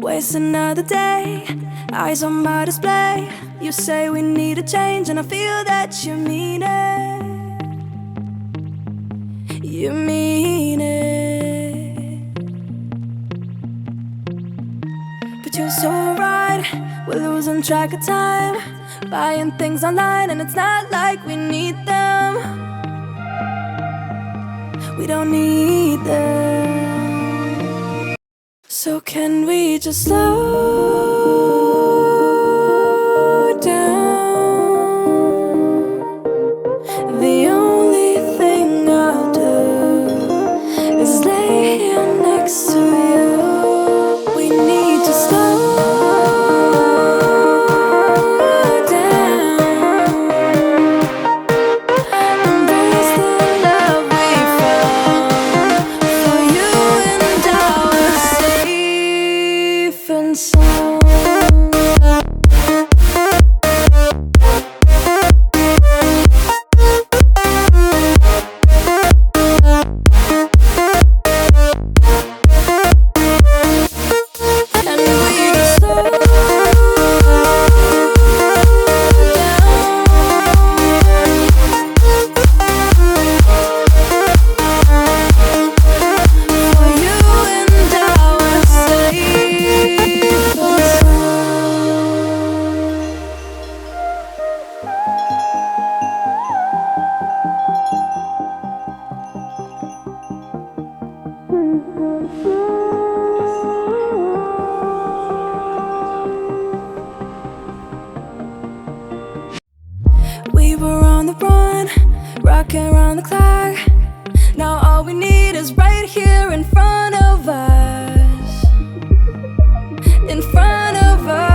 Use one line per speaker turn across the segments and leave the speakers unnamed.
Waste another day, eyes on my display. You say we need a change, and I feel that you mean it. You mean it. But you're so right, we're losing track of time, buying things online, and it's not like we need them. We don't need them. So can we just slow down? The only thing I'll do is lay here next to you. We need to slow down, embrace the love we found. For you and I were safe and sound. We were on the run, rocking around the clock. Now all we need is right here in front of us. In front of us.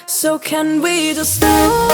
So can we just slow